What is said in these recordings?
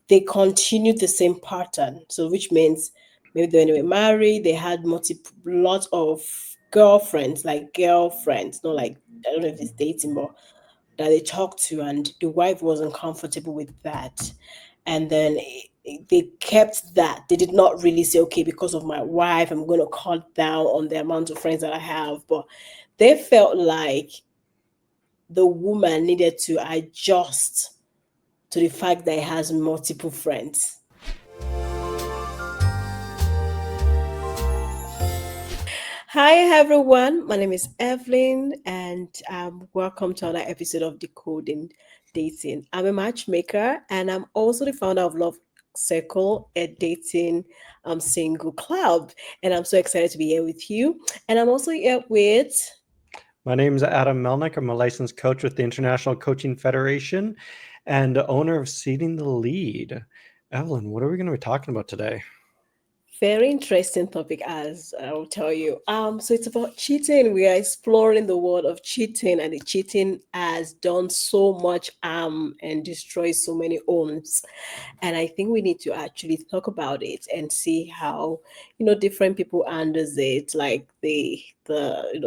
they continued the same pattern. So, which means maybe when they were married, they had multiple lot of girlfriends, like girlfriends, not like I don't know if it's dating, but that they talked to, and the wife wasn't comfortable with that. And then they kept that. They did not really say, okay, because of my wife, I'm going to cut down on the amount of friends that I have. But they felt like the woman needed to adjust to the fact that he has multiple friends. Hi everyone, my name is Evelyn, and welcome to another episode of Decoding Dating. I'm a matchmaker, and I'm also the founder of Love Circle, a dating single club. And I'm so excited to be here with you. And I'm also here with. My name is Adam Melnick. I'm a licensed coach with the International Coaching Federation and owner of Seeding the Lead. Evelyn, what are we going to be talking about today? Very interesting topic, as I'll tell you. So it's about cheating. We are exploring the world of cheating, and the cheating has done so much harm and destroyed so many homes. And I think we need to actually talk about it and see how different people handles it, like the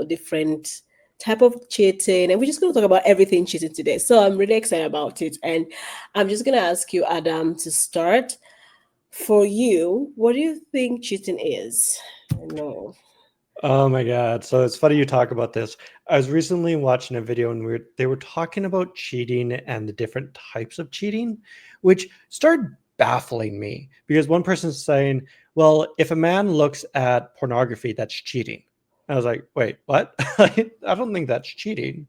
different type of cheating. And we're just going to talk about everything cheating today. So I'm really excited about it, and I'm just going to ask you, Adam, to start. For you, what do you think cheating is? No. Oh my God. So it's funny you talk about this. I was recently watching a video and they were talking about cheating and the different types of cheating, which started baffling me because one person's saying, well, if a man looks at pornography, that's cheating. I was like, wait, what? I don't think that's cheating.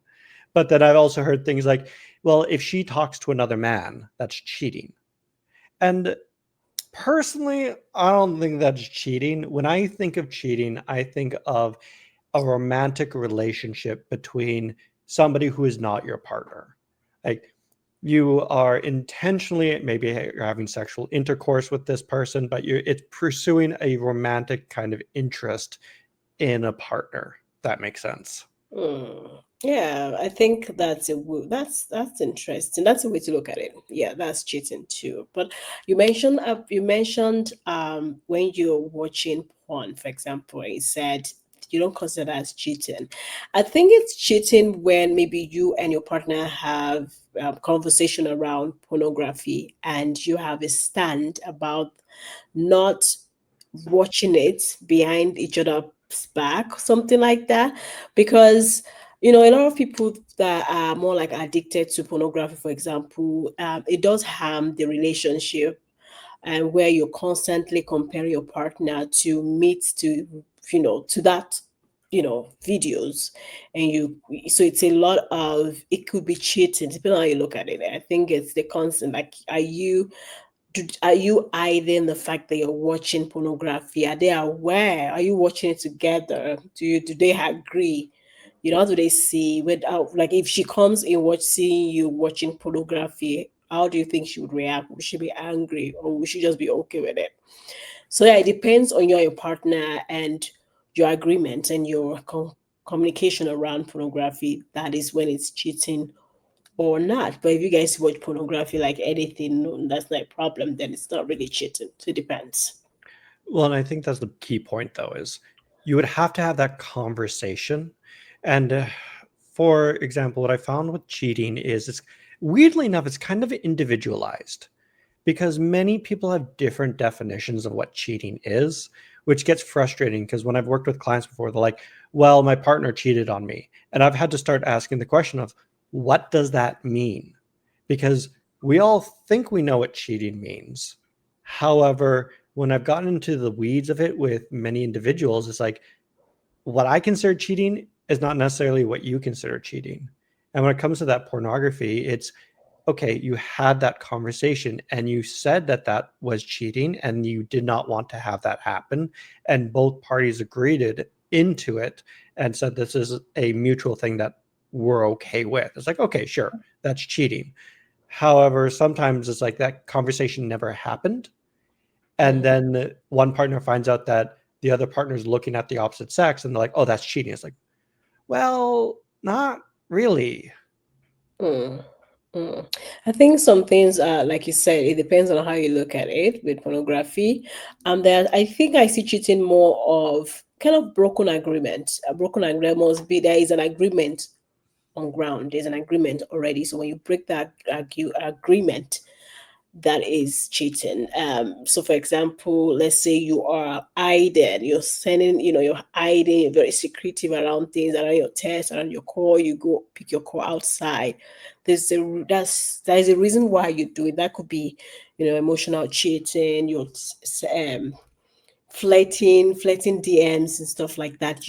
But then I've also heard things like, well, if she talks to another man, that's cheating. And personally, I don't think that's cheating. When I think of cheating, I think of a romantic relationship between somebody who is not your partner. Like you are intentionally, maybe you're having sexual intercourse with this person, but it's pursuing a romantic kind of interest in a partner. That makes sense. Yeah, I think that's interesting. That's a way to look at it. Yeah, that's cheating too. But you mentioned when you're watching porn, for example, you said you don't consider that as cheating. I think it's cheating when maybe you and your partner have a conversation around pornography, and you have a stand about not watching it behind each other's back, something like that. Because a lot of people that are more like addicted to pornography, for example, it does harm the relationship, and where you're constantly comparing your partner to meet to that videos. And you so it's a lot of, it could be cheating depending on how you look at it. I think it's the constant, like, are you hiding the fact that you're watching pornography? Are they aware? Are you watching it together? Do they agree? How do they see without, like, if she comes in seeing you watching pornography, how do you think she would react? Would she be angry, or would she just be okay with it? So yeah, it depends on your partner and your agreement and your communication around pornography. That is when it's cheating or not. But if you guys watch pornography like anything, no, that's not a problem, then it's not really cheating. So it depends. Well, and I think that's the key point, though, is you would have to have that conversation. And for example, what I found with cheating is it's weirdly enough, it's kind of individualized because many people have different definitions of what cheating is, which gets frustrating because when I've worked with clients before, they're like, well, my partner cheated on me. And I've had to start asking the question of what does that mean? Because we all think we know what cheating means. However, when I've gotten into the weeds of it with many individuals, it's like what I consider cheating is not necessarily what you consider cheating. And when it comes to that pornography, it's okay, you had that conversation and you said that that was cheating and you did not want to have that happen. And both parties agreed into it and said this is a mutual thing that we're okay with. It's like, okay, sure, that's cheating. However, sometimes it's like that conversation never happened. And Mm. then one partner finds out that the other partner is looking at the opposite sex and they're like, oh, that's cheating. It's like, well, not really. Mm. Mm. I think some things are like you said, it depends on how you look at it with pornography. That I think I see cheating more of kind of broken agreement. A broken agreement must be there is an agreement on ground. There's an agreement already. So when you break that agreement, that is cheating. So for example, let's say you are hiding, you're sending, you're hiding, you're very secretive around things, around your text, around your call, you go pick your call outside. That is a reason why you do it. That could be, emotional cheating, you're flirting DMs and stuff like that,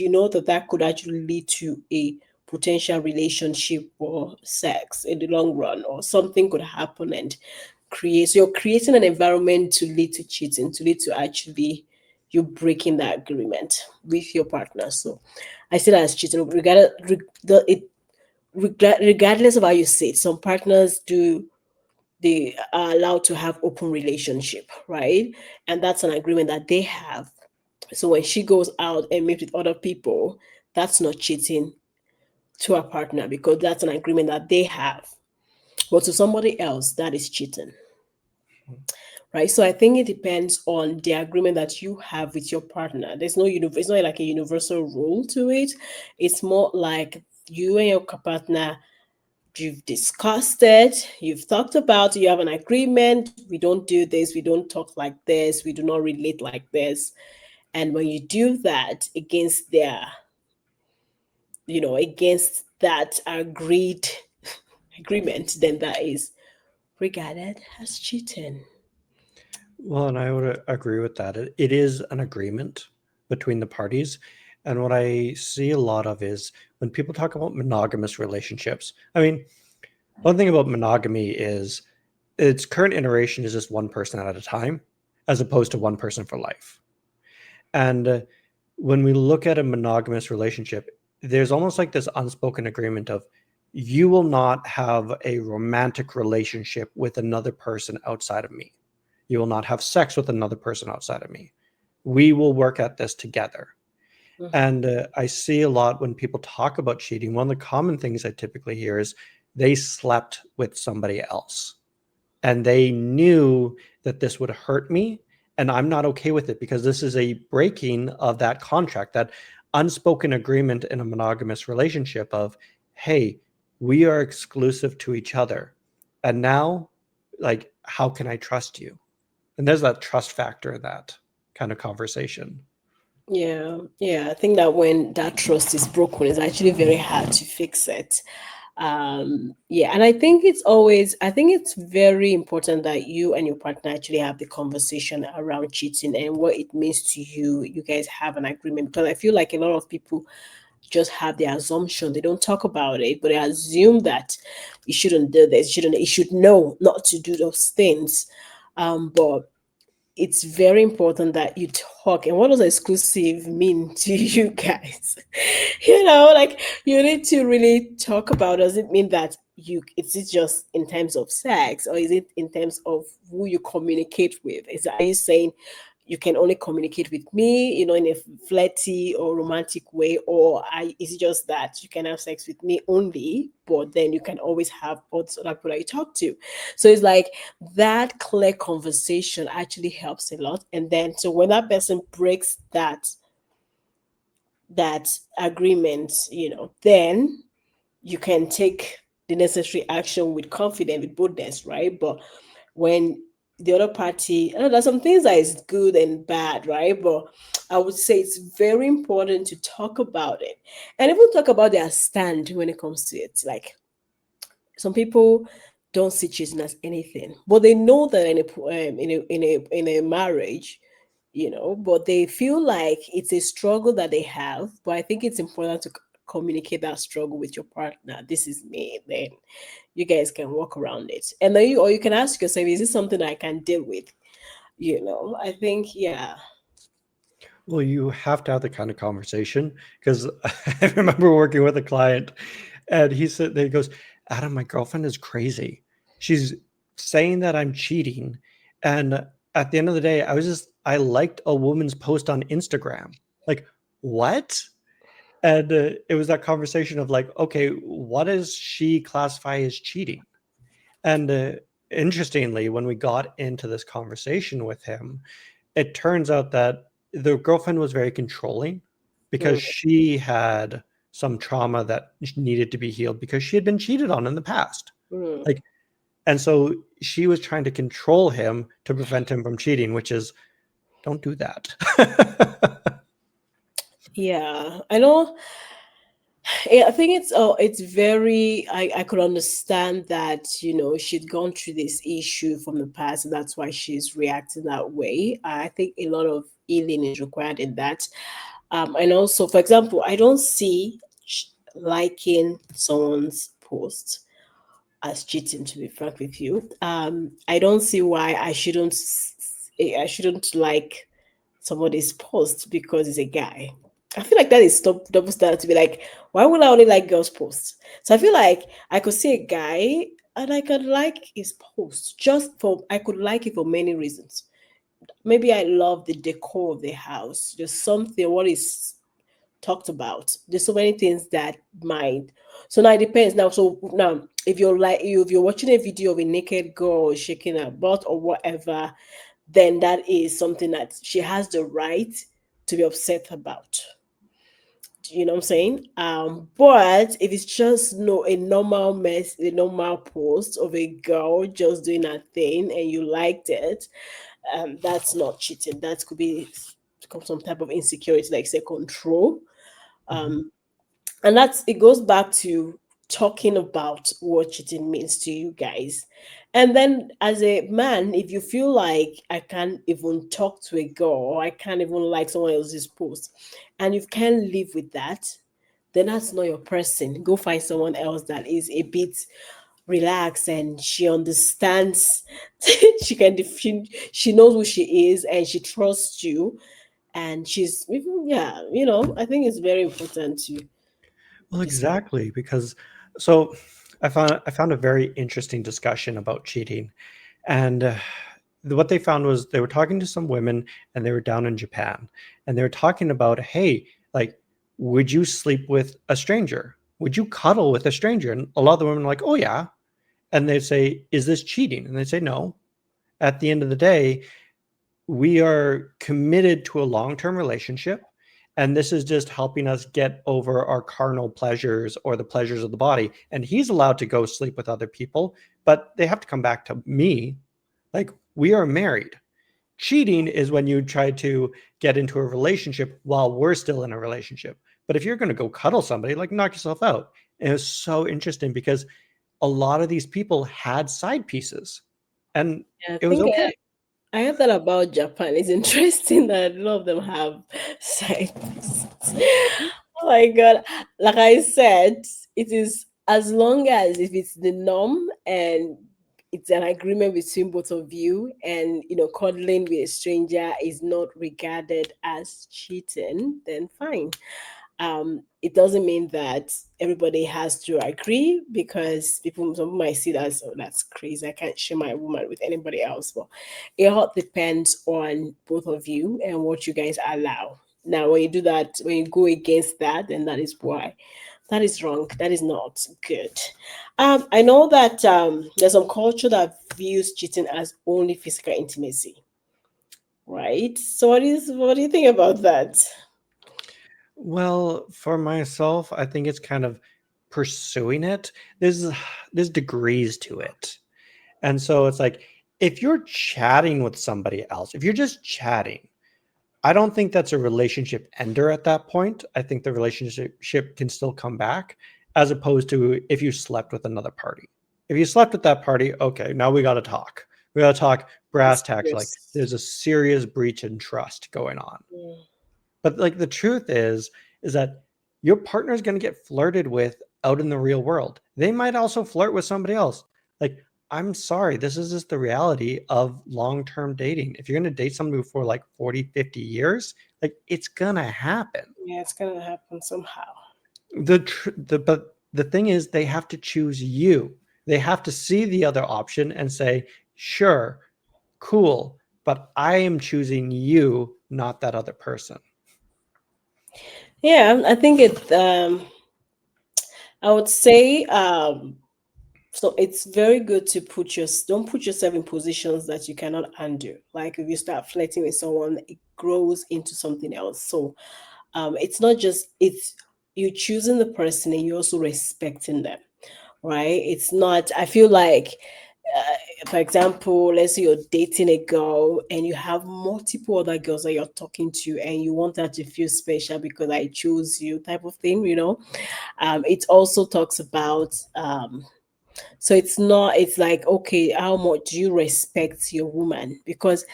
that could actually lead to a potential relationship or sex in the long run, or something could happen and so you're creating an environment to lead to cheating, to lead to actually you breaking that agreement with your partner. So I see that as cheating, regardless of how you say it. Some partners do they are allowed to have open relationship, right? And that's an agreement that they have. So when she goes out and meets with other people, that's not cheating to her partner because that's an agreement that they have. But to somebody else, that is cheating, right? So I think it depends on the agreement that you have with your partner. It's not like a universal rule to it. It's more like you and your partner, you've discussed it, you've talked about it, you have an agreement. We don't do this, we don't talk like this, we do not relate like this. And when you do that against that agreement, then that is regarded as cheating. Well, and I would agree with that. It is an agreement between the parties. And what I see a lot of is when people talk about monogamous relationships. I mean, one thing about monogamy is its current iteration is just one person at a time, as opposed to one person for life. And when we look at a monogamous relationship, there's almost like this unspoken agreement of you will not have a romantic relationship with another person outside of me. You will not have sex with another person outside of me. We will work at this together. Mhm. And I see a lot when people talk about cheating, one of the common things I typically hear is they slept with somebody else and they knew that this would hurt me, and I'm not okay with it because this is a breaking of that contract, that unspoken agreement in a monogamous relationship of, hey, we are exclusive to each other, and now, like, how can I trust you? And there's that trust factor in that kind of conversation. Yeah, yeah. I think that when that trust is broken, it's actually very hard to fix it. Yeah, and I think it's very important that you and your partner actually have the conversation around cheating and what it means to you. You guys have an agreement, because I feel like a lot of people just have the assumption, they don't talk about it, but they assume that you shouldn't do this, you should know not to do those things. But it's very important that you talk. And what does exclusive mean to you guys? Like, you need to really talk about, does it mean that is it just in terms of sex, or is it in terms of who you communicate with? Are you saying you can only communicate with me, in a flirty or romantic way, or is it just that you can have sex with me only, but then you can always have other people that you talk to? So it's like that clear conversation actually helps a lot. And then so when that person breaks that agreement, then you can take the necessary action with confidence, with boldness, right? But when the other party, I know there's some things that is good and bad, right? But I would say it's very important to talk about it, and even talk about their stand when it comes to it. Like, some people don't see cheating as anything, but they know that in a marriage, but they feel like it's a struggle that they have. But I think it's important to communicate that struggle with your partner. This is me. Then you guys can work around it, and then you can ask yourself, is this something I can deal with? I think, yeah. Well, you have to have the kind of conversation because I remember working with a client and he said, he goes, Adam, my girlfriend is crazy. She's saying that I'm cheating. And at the end of the day, I liked a woman's post on Instagram. Like, what? And it was that conversation of like, okay, what does she classify as cheating? And interestingly, when we got into this conversation with him, it turns out that the girlfriend was very controlling because Mm, she had some trauma that needed to be healed because she had been cheated on in the past. mm. Like, and so she was trying to control him to prevent him from cheating, which is don't do that. Yeah, I know. Yeah, I think it's very I could understand that, she'd gone through this issue from the past, and that's why she's reacting that way. I think a lot of healing is required in that. And also, for example, I don't see liking someone's post as cheating, to be frank with you. I don't see why I shouldn't like somebody's post because he's a guy. I feel like that is double standard to be like, why would I only like girls' posts? So I feel like I could see a guy and I could like his post I could like it for many reasons. Maybe I love the decor of the house, just something, what is talked about. There's so many things that might. So now it depends. Now, if you're watching a video of a naked girl shaking her butt or whatever, then that is something that she has the right to be upset about. You know what I'm saying? But if it's just no a normal mess, a normal post of a girl just doing her thing and you liked it, that's not cheating. That could be some type of insecurity, like say control. Mhm. Um, and it goes back to talking about what cheating means to you guys. And then as a man, if you feel like I can't even talk to a girl or I can't even like someone else's post and you can't live with that, then that's not your person. Go find someone else that is a bit relaxed and she understands. She knows who she is and she trusts you, and she's even, yeah, I think it's very important to Well, just. exactly, because so I found a very interesting discussion about cheating, and what they found was they were talking to some women, and they were down in Japan, and they were talking about, hey, like, would you sleep with a stranger? Would you cuddle with a stranger? And a lot of the women are like, oh yeah, and they say, is this cheating? And they say no. At the end of the day, we are committed to a long-term relationship, and this is just helping us get over our carnal pleasures or the pleasures of the body, and he's allowed to go sleep with other people, but they have to come back to me. Like, we are married. Cheating is when you try to get into a relationship while we're still in a relationship. But if you're going to go cuddle somebody, like, knock yourself out. And it was so interesting because a lot of these people had side pieces, and I it was think okay. I heard that about Japan. It's interesting that a lot of them have sites. Oh my god! Like I said, it is as long as if it's the norm and it's an agreement between both of you, and cuddling with a stranger is not regarded as cheating, then fine. It doesn't mean that everybody has to agree, because some people might see that as, oh, that's crazy, I can't share my woman with anybody else. But it all depends on both of you and what you guys allow. Now when you do that, when you go against that, then that is why that is wrong, that is not good. I know that there's some culture that views cheating as only physical intimacy, right? So what do you think about that? Well, for myself, I think it's kind of pursuing it. There's there's degrees to it. And so it's like if you're chatting with somebody else, if you're just chatting, I don't think that's a relationship ender at that point. I think the relationship can still come back, as opposed to if you slept with another party. If you slept with that party, okay, now we got to talk. We got to talk brass tacks. Like, Yes. there's a serious breach in trust going on. Mm. But like, the truth is that your partner is going to get flirted with out in the real world. They might also flirt with somebody else. Like, I'm sorry, this is just the reality of long-term dating. If you're going to date somebody for like 40, 50 years, like, it's going to happen. Yeah, it's gonna happen somehow. But the thing is, they have to choose you. They have to see the other option and say, "Sure, cool, but I am choosing you, not that other person." Yeah, I think I would say So it's very good to don't put yourself in positions that you cannot undo. Like if you start flirting with someone, it grows into something else. So it's not just it's you choosing the person and you also respecting them, right? It's not. I feel like, for example, let's say you're dating a girl and you have multiple other girls that you're talking to, and you want her to feel special because I chose you, type of thing. It also talks about so it's not, it's like, okay, how much do you respect your woman? Because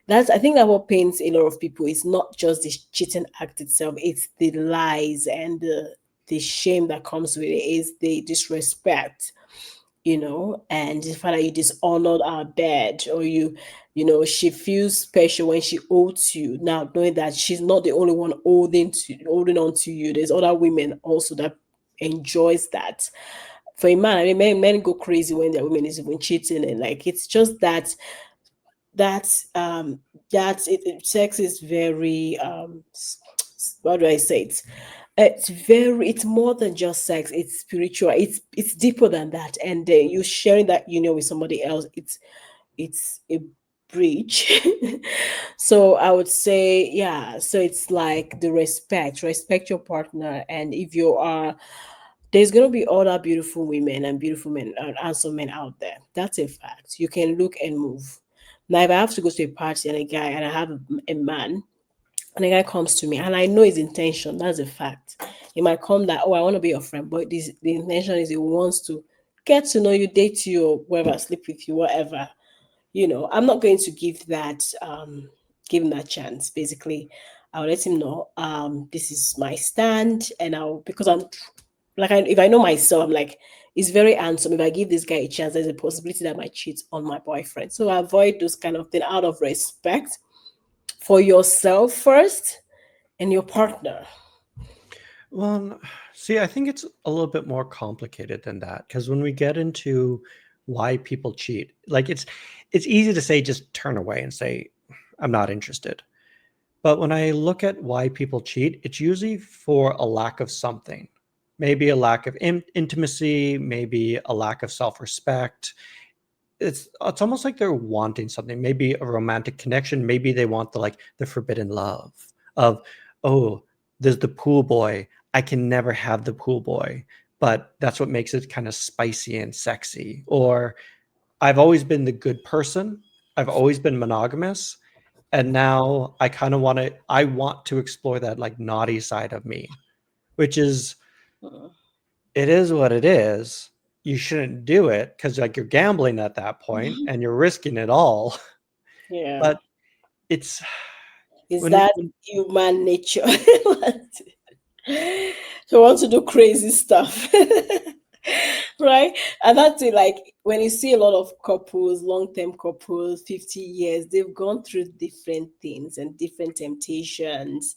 that's, I think that what pains a lot of people is not just the cheating act itself, it's the lies and the shame that comes with it, is the disrespect, and the fact that you dishonored our bed, or she feels special when she owes you. Now, knowing that she's not the only one holding on to you, there's other women also that enjoys that. For a man, I mean, men go crazy when their women is even cheating, and like it's just that sex is very how do I say it? It's more than just sex. It's spiritual. It's deeper than that. And you sharing that union with somebody else, it's a breach. So I would say, yeah. So it's like the respect your partner, and if you are, there's gonna be other beautiful women and beautiful men and handsome men out there. That's a fact. You can look and move. Now, if I have to go to a party and a guy and I have a man, and the guy comes to me and I know his intention, that's a fact. He might come that, oh, I want to be your friend, but the intention is he wants to get to know you, date you, or whatever, sleep with you, whatever. I'm not going to give him that chance. Basically, I'll let him know this is my stand, and I'll, because I'm like, if I know myself, I'm like, he's very handsome. If I give this guy a chance, there's a possibility that I might cheat on my boyfriend. So I avoid those kind of thing out of respect for yourself first and your partner. Well, see, I think it's a little bit more complicated than that, because when we get into why people cheat, like it's easy to say just turn away and say I'm not interested. But when I look at why people cheat, it's usually for a lack of something. Maybe a lack of intimacy, maybe a lack of self-respect. It's almost like they're wanting something, maybe a romantic connection, maybe they want the forbidden love of, oh, there's the pool boy, I can never have the pool boy, but that's what makes it kind of spicy and sexy. Or I've always been the good person, I've always been monogamous, and now I want to explore that like naughty side of me, which is, Mm. it is what it is. You shouldn't do it because like you're gambling at that point and you're risking it all. Yeah. But it's Is when, that when human nature? They want to do crazy stuff. Right? And that's it. Like when you see a lot of couples, long-term couples, 50 years, they've gone through different things and different temptations.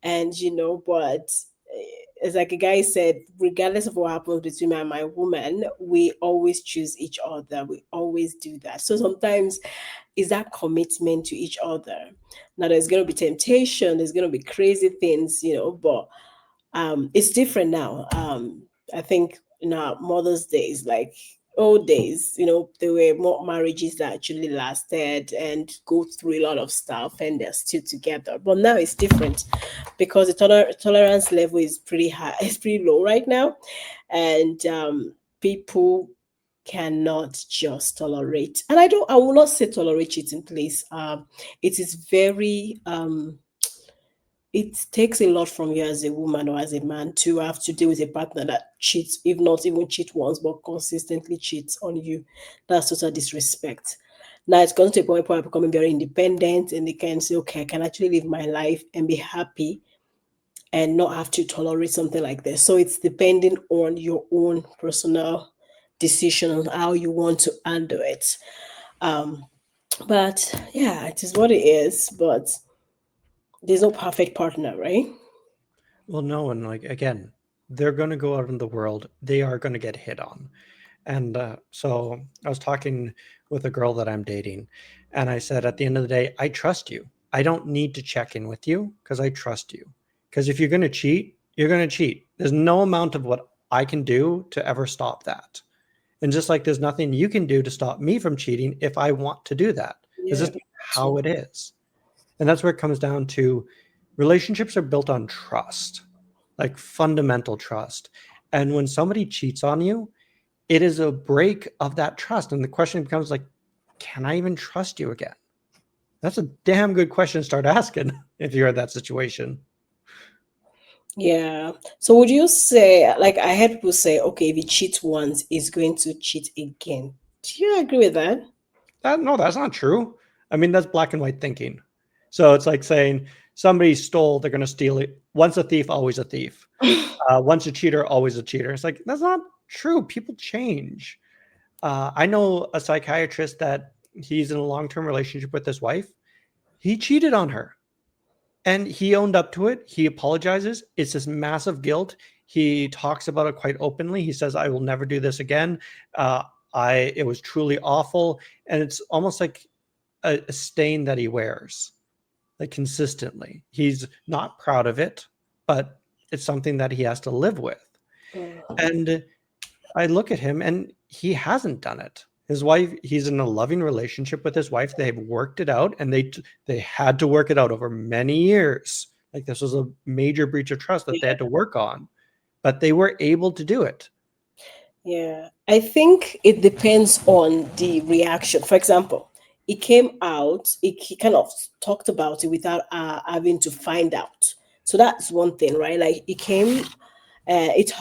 And but it's like a guy said, regardless of what happens between me and my woman, we always choose each other. We always do that. So sometimes is that commitment to each other. Now there's gonna be temptation, there's gonna be crazy things, but it's different now. I think in our mother's days, like old days, there were more marriages that actually lasted and go through a lot of stuff and they're still together. But now it's different because the tolerance level is pretty high, it's pretty low right now. And people cannot just tolerate. And I will not say tolerate cheating, please. It is very it takes a lot from you as a woman or as a man to have to deal with a partner that cheats, if not even cheat once, but consistently cheats on you. That's total disrespect. Now it's gotten to a point where people are becoming very independent and they can say, okay, I can actually live my life and be happy and not have to tolerate something like this. So it's depending on your own personal decision on how you want to handle it. Um, but yeah, it is what it is. But there's no perfect partner, right? well, no, and like again, they're going to go out in the world, they are going to get hit on. And so I was talking with a girl that I'm dating, and I said, at the end of the day, I trust you. I don't need to check in with you because I trust you. Because if you're going to cheat, you're going to cheat. There's no amount of what I can do to ever stop that. And just like there's nothing you can do to stop me from cheating if I want to do that. It's Yeah, just very how true. it is. And that's where it comes down to relationships are built on trust, like fundamental trust. And when somebody cheats on you, it is a break of that trust. And the question becomes like, can I even trust you again? That's a damn good question to start asking if you're in that situation. Yeah. So would you say, like I heard people say, okay, if he cheats once, he's going to cheat again. Do you agree with that? No, that's not true. I mean, that's black and white thinking. So it's like saying somebody stole, they're going to steal it. Once a thief, always a thief. Once a cheater, always a cheater. It's like, that's not true. People change. I know a psychiatrist that he's in a long term relationship with his wife. He cheated on her and he owned up to it. He apologizes. It's this massive guilt. He talks about it quite openly. He says, I will never do this again. Uh, it was truly awful. And it's almost like a stain that he wears like consistently. He's not proud of it, but it's something that he has to live with. Mm. And I look at him and he hasn't done it. His wife, he's in a loving relationship with his wife. They've worked it out and they had to work it out over many years. Like this was a major breach of trust that they had to work on, but they were able to do it. Yeah, I think it depends on the reaction. For example, it came out, he kind of talked about it without having to find out. So that's one thing, right? Like it came, it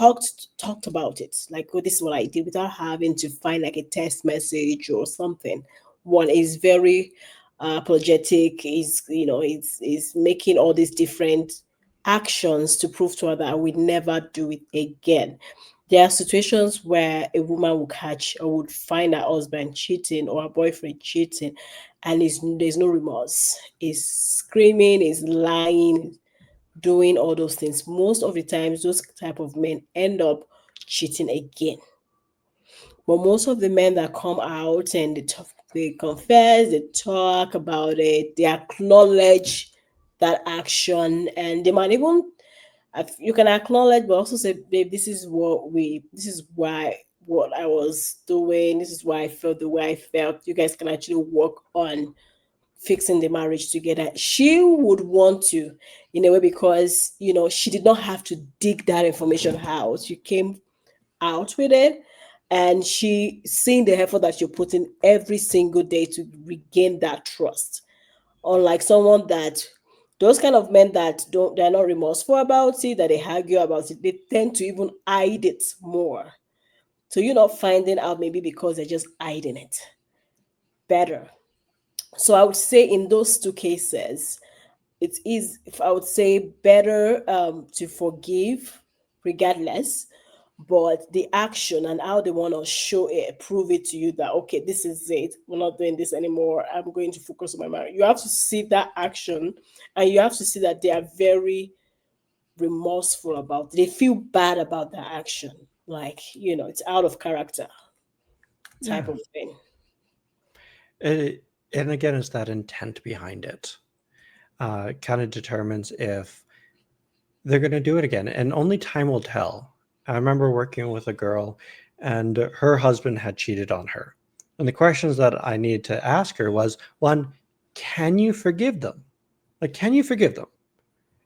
talked about it, like, oh, this is what I did without having to find like a text message or something. One is very apologetic, is, is making all these different actions to prove to her that I would never do it again. There are situations where a woman will catch or would find her husband cheating or her boyfriend cheating, and there's no remorse. Is screaming, is lying, doing all those things. Most of the times, those type of men end up cheating again. But most of the men that come out and they confess, they talk about it, they acknowledge that action, and they might even, you can acknowledge, but also say, babe, this is why what I was doing, this is why I felt the way I felt. You guys can actually work on fixing the marriage together. She would want to, in a way, because she did not have to dig that information out. You came out with it, and she seeing the effort that you're putting every single day to regain that trust. Unlike someone that, those kind of men that don't, they're not remorseful about it, that they argue about it, they tend to even hide it more. So you're not finding out, maybe because they're just hiding it better. So I would say in those two cases, it is, if I would say, better to forgive regardless, but the action and how they want to show it, prove it to you that, okay, this is it, we're not doing this anymore, I'm going to focus on my marriage. You have to see that action, and you have to see that they are very remorseful about it. They feel bad about that action, like, it's out of character type Yeah. of thing. And again, it's that intent behind it. Kind of determines if they're going to do it again, and only time will tell. I remember working with a girl and her husband had cheated on her, and the questions that I needed to ask her was, one, can you forgive them? Like, can you forgive them?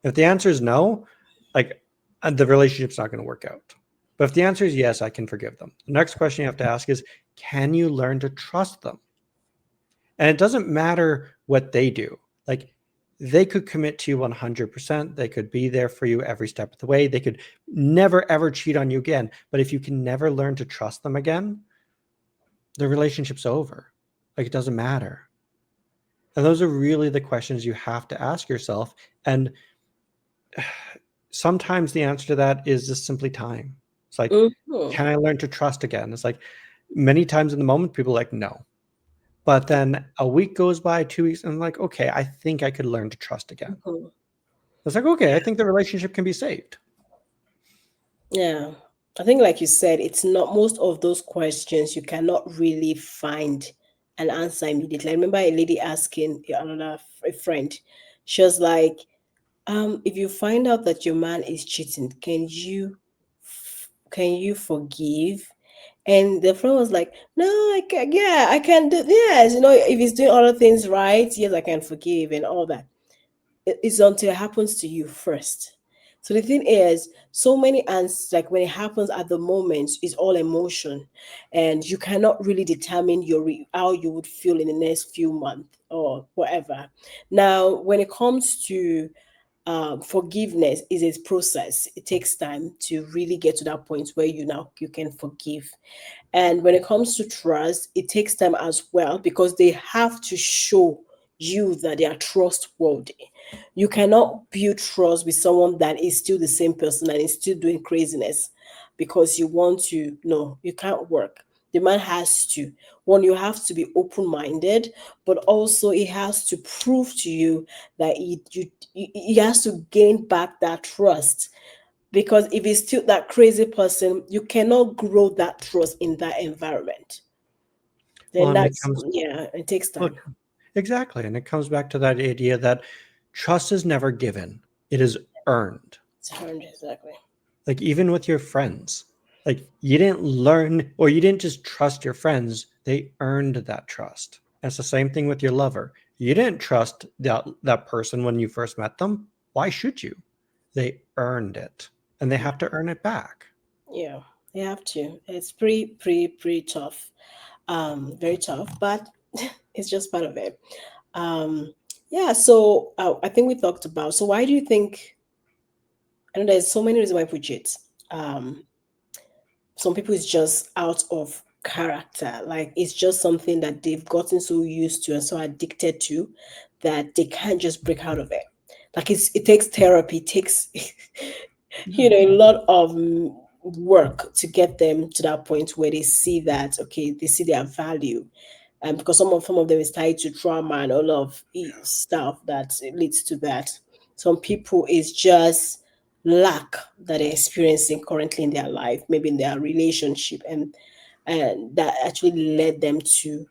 If the answer is no, like, the relationship's not going to work out. But if the answer is yes, I can forgive them, the next question you have to ask is, can you learn to trust them? And it doesn't matter what they do. Like, they could commit to you 100%. They could be there for you every step of the way. They could never, ever cheat on you again. But if you can never learn to trust them again, the relationship's over. Like, it doesn't matter. And those are really the questions you have to ask yourself. And sometimes the answer to that is just simply time. It's like, Mhm. can I learn to trust again? It's like many times in the moment, people are like, no. But then a week goes by, 2 weeks, and I'm like, okay, I think I could learn to trust again. Mhm. It's like, okay, I think the relationship can be saved. Yeah. I think, like you said, it's not, most of those questions you cannot really find an answer immediately. I remember a lady asking a friend, she was like, if you find out that your man is cheating, can you forgive? And the friend was like, "No, I can. Yeah, I can do. Yes, if he's doing other things right, yes, I can forgive and all that." It's until it happens to you first. So the thing is, so many answers, like when it happens at the moment, is all emotion, and you cannot really determine how you would feel in the next few months or whatever. Now, when it comes to forgiveness, is a process. It takes time to really get to that point where you can forgive. And when it comes to trust, it takes time as well because they have to show you that they are trustworthy. You cannot build trust with someone that is still the same person and is still doing craziness because you want to. No, you can't work. The man has to. One, you have to be open minded, but also he has to prove to you that he has to gain back that trust, because if he's still that crazy person, you cannot grow that trust in that environment. Well, Then and it that's, comes yeah, it takes look time. exactly, and it comes back to that idea that trust is never given; it is earned. It's hard, exactly. Like even with your friends, like you didn't learn or you didn't just trust your friends; they earned that trust. And it's the same thing with your lover. You didn't trust that person when you first met them. Why should you? They earned it, and they have to earn it back. Yeah, you have to. It's pretty tough. Very tough, but it's just part of it. Um, yeah. So I think we talked about. So why do you think? I know there's so many reasons why people cheat. Um, some people it's just out of character, like it's just something that they've gotten so used to and so addicted to that they can't just break out of it. Like it takes therapy, it takes Yeah. a lot of work to get them to that point where they see that, okay, they see their value. And because some of them is tied to trauma and all of stuff that leads to that. Some people is just lack that they're experiencing currently in their life, maybe in their relationship, and that actually led them to.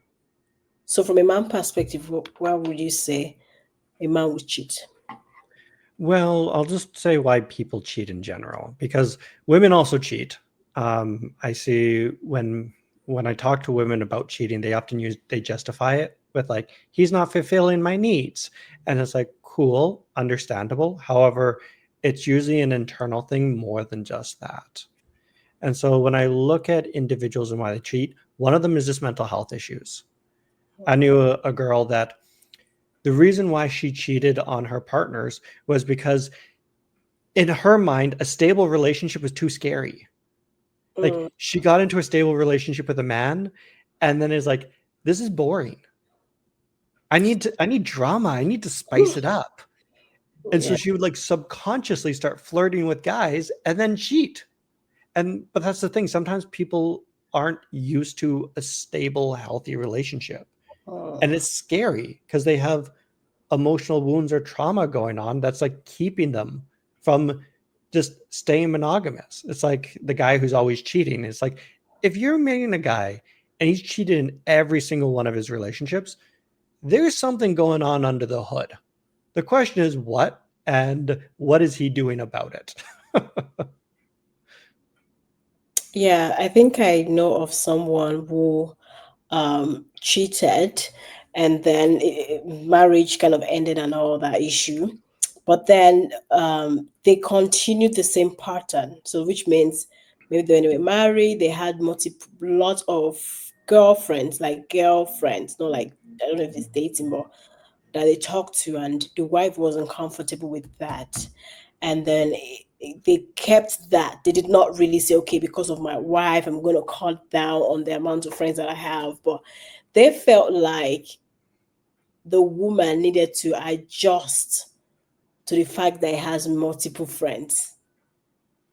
So from a man perspective, what would you say a man would cheat? Well, I'll just say why people cheat in general, because women also cheat. I see when I talk to women about cheating, they justify it with like he's not fulfilling my needs, and it's like cool, understandable. However, it's usually an internal thing more than just that. And so when I look at individuals and why they cheat, one of them is just mental health issues. I knew a girl that the reason why she cheated on her partners was because in her mind, a stable relationship was too scary. Like Mm, she got into a stable relationship with a man and then is like, this is boring. I need drama. I need to spice it up. And so yeah. she would like subconsciously start flirting with guys and then cheat. And but that's the thing. Sometimes people aren't used to a stable, healthy relationship. And Mm, it's scary because they have emotional wounds or trauma going on that's like keeping them from just staying monogamous. It's like the guy who's always cheating. It's like if you're meeting a guy and he's cheated in every single one of his relationships, there's something going on under the hood. The question is what and what is he doing about it? yeah, I think I know of someone who cheated, and then marriage kind of ended and all that issue. But then they continued the same pattern. So, which means maybe when they were married, they had multiple lot of girlfriends, like girlfriends, not like, I don't know if it's dating, but that they talked to, and the wife wasn't comfortable with that. And then they kept that. They did not really say, okay, because of my wife, I'm going to cut down on the amount of friends that I have. But they felt like the woman needed to adjust to the fact that he has multiple friends,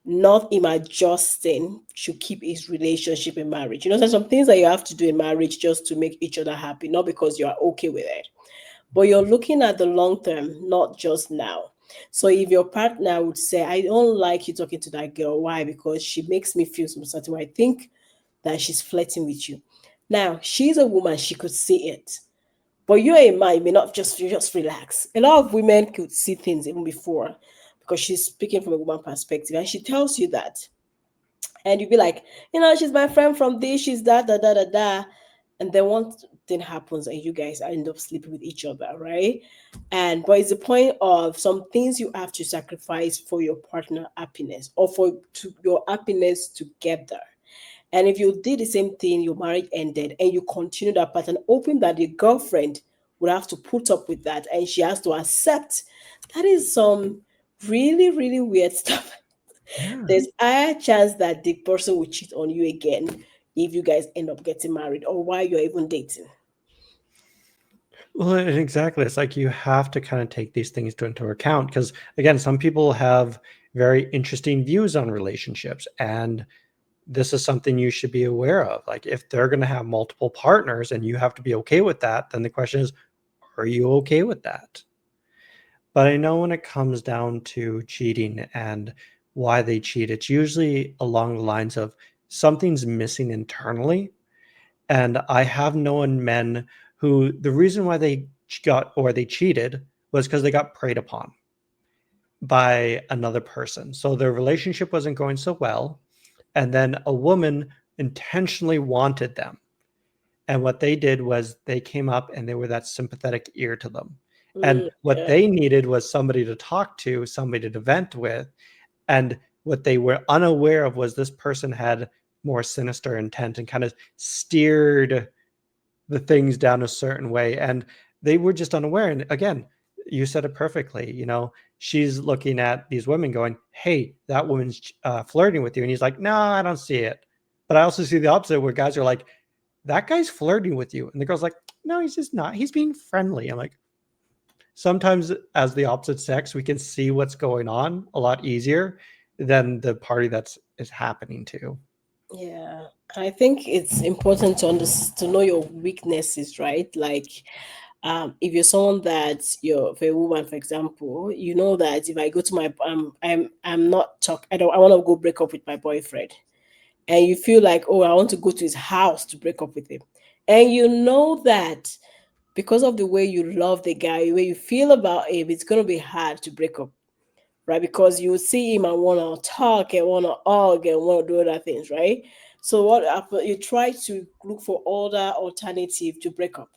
not him adjusting to keep his relationship in marriage. There's some things that you have to do in marriage just to make each other happy, not because you are okay with it, but you're looking at the long term, not just now. So if your partner would say, I don't like you talking to that girl, why? Because she makes me feel some certain way. I think that she's flirting with you. Now, she's a woman, she could see it. But you're a man, you may not just, you just relax. A lot of women could see things even before, because she's speaking from a woman perspective. And she tells you that And you'd be like, she's my friend from this, she's that, da da da da. And then one thing happens and you guys end up sleeping with each other, right? And but it's the point of some things you have to sacrifice for your partner happiness, or for your happiness together. And if you did the same thing, your marriage ended and you continue that pattern, hoping that the girlfriend would have to put up with that and she has to accept, that is some really, really weird stuff. Yeah. There's a higher chance that the person will cheat on you again if you guys end up getting married or while you're even dating. Well, exactly. It's like you have to kind of take these things into account because, again, some people have very interesting views on relationships, and this is something you should be aware of. Like, if they're going to have multiple partners and you have to be okay with that, then the question is, are you okay with that? But I know when it comes down to cheating and why they cheat, it's usually along the lines of something's missing internally. And I have known men who the reason why they got or they cheated was because they got preyed upon by another person. So their relationship wasn't going so well. And then a woman intentionally wanted them. And what they did was they came up and they were that sympathetic ear to them. And what Yeah. they needed was somebody to talk to, somebody to vent with. And what they were unaware of was this person had more sinister intent and kind of steered the things down a certain way. And they were just unaware. And again, you said it perfectly. She's looking at these women going, hey, that woman's flirting with you. And he's like, no, I don't see it. But I also see the opposite where guys are like, that guy's flirting with you. And the girl's like, no, he's just not. He's being friendly. I'm like, sometimes as the opposite sex, we can see what's going on a lot easier than the party that's is happening to. Yeah. I think it's important to know your weaknesses, right? Like, if you're someone that you're if a woman, for example, you know that if I go to my I'm not talk I don't I want to go break up with my boyfriend, and you feel like, oh, I want to go to his house to break up with him, and you know that because of the way you love the guy, the way you feel about him, it's gonna be hard to break up, right? Because you see him and want to talk and want to hug and want to do other things, right? So what happen? You try to look for other alternative to break up.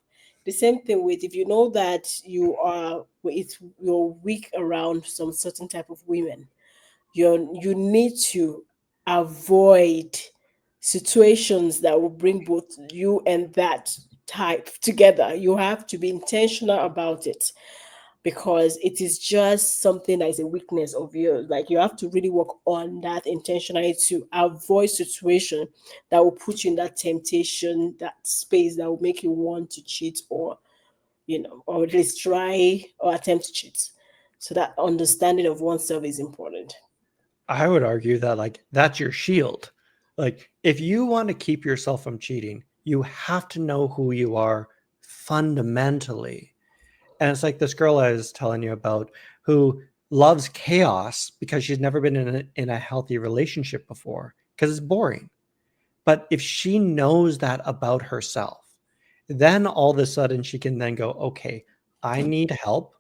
The same thing with if you know that you're weak around some certain type of women, you need to avoid situations that will bring both you and that type together. You have to be intentional about it, because it is just something that is a weakness of yours. Like, you have to really work on that intentionally to avoid situation that will put you in that temptation, that space that will make you want to cheat, or at least try or attempt to cheat. So that understanding of oneself is important. I would argue that like that's your shield. Like if you want to keep yourself from cheating, you have to know who you are fundamentally. And it's like this girl I was telling you about who loves chaos because she's never been in a healthy relationship before because it's boring. But if she knows that about herself, then all of a sudden she can then go, okay, I need help.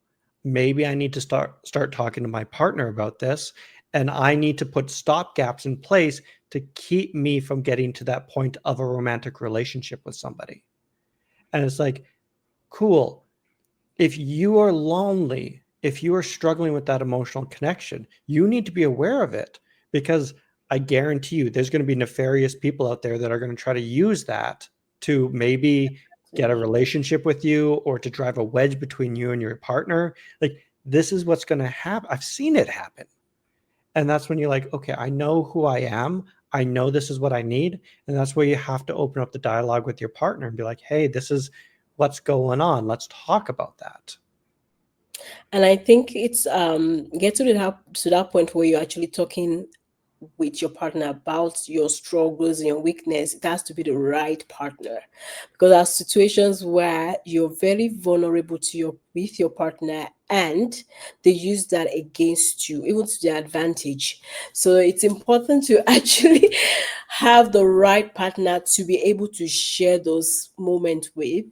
Maybe I need to start talking to my partner about this. And I need to put stop gaps in place to keep me from getting to that point of a romantic relationship with somebody. And it's like, cool. If you are lonely, if you are struggling with that emotional connection, you need to be aware of it because I guarantee you there's going to be nefarious people out there that are going to try to use that to maybe get a relationship with you or to drive a wedge between you and your partner. Like, this is what's going to happen. I've seen it happen. And that's when you're like, okay, I know who I am. I know this is what I need. And that's where you have to open up the dialogue with your partner and be like, hey, this is what's going on. Let's talk about that. And I think it's get to that point where you're actually talking with your partner about your struggles and your weakness. It has to be the right partner, because there are situations where you're very vulnerable to your with your partner, and they use that against you, even to their advantage. So it's important to actually have the right partner to be able to share those moments with,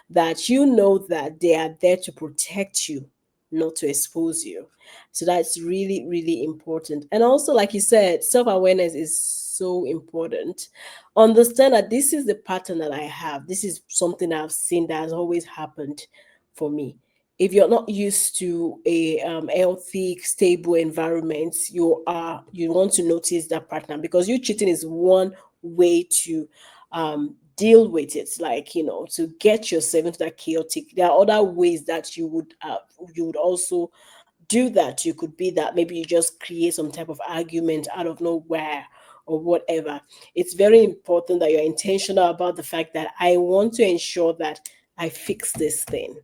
that you know that they are there to protect you, not to expose you. So that's really, really important. And also, like you said, self awareness is so important. Understand that this is the pattern that I have. This is something I've seen that has always happened for me. If you're not used to a healthy, stable environment, you want to notice that pattern, because you cheating is one way to deal with it. Like, to get yourself into that chaotic. There are other ways that you would also do that. You could be that maybe you just create some type of argument out of nowhere or whatever. It's very important that you're intentional about the fact that I want to ensure that I fix this thing,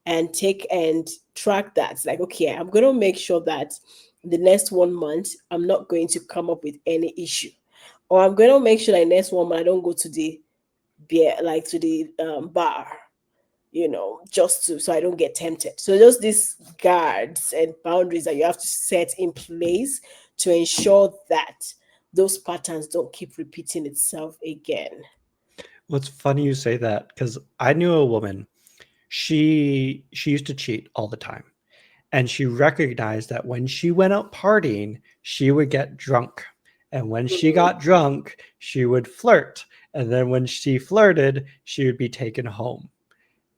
and take and track that. It's like, okay, I'm going to make sure that the next 1 month I'm not going to come up with any issue, or I'm going to make sure that next 1 month I don't go to the beer, like to the bar, just to, so I don't get tempted. So just these guards and boundaries that you have to set in place to ensure that those patterns don't keep repeating itself again. Well, it's funny you say that because I knew a woman. She used to cheat all the time, and she recognized that when she went out partying, she would get drunk, and when she Mhm. got drunk, she would flirt, and then when she flirted, she would be taken home.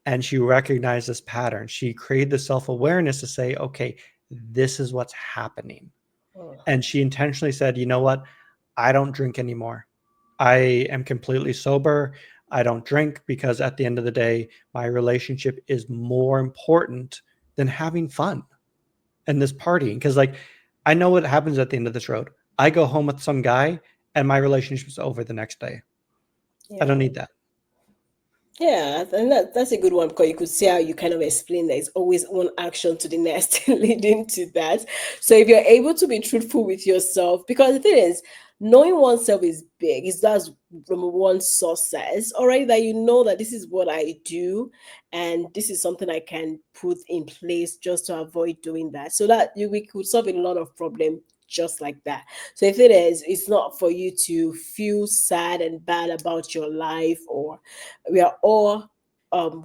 And she recognized this pattern. She created the self-awareness to say, okay, this is what's happening. And she intentionally said, you know what? I don't drink anymore. I am completely sober. I don't drink because at the end of the day, my relationship is more important than having fun and this partying. Because, like, I know what happens at the end of this road. I go home with some guy and my relationship's over the next day. I don't Yeah. need that. Yeah, and that's a good one, because you could see how you kind of explain that it's always one action to the next leading to that. So if you're able to be truthful with yourself, because the thing is, knowing oneself is big. It's that's from one success already, that you know that this is what I do, and this is something I can put in place just to avoid doing that. So that we could solve a lot of problem just like that. So if it is, it's not for you to feel sad and bad about your life, or we are all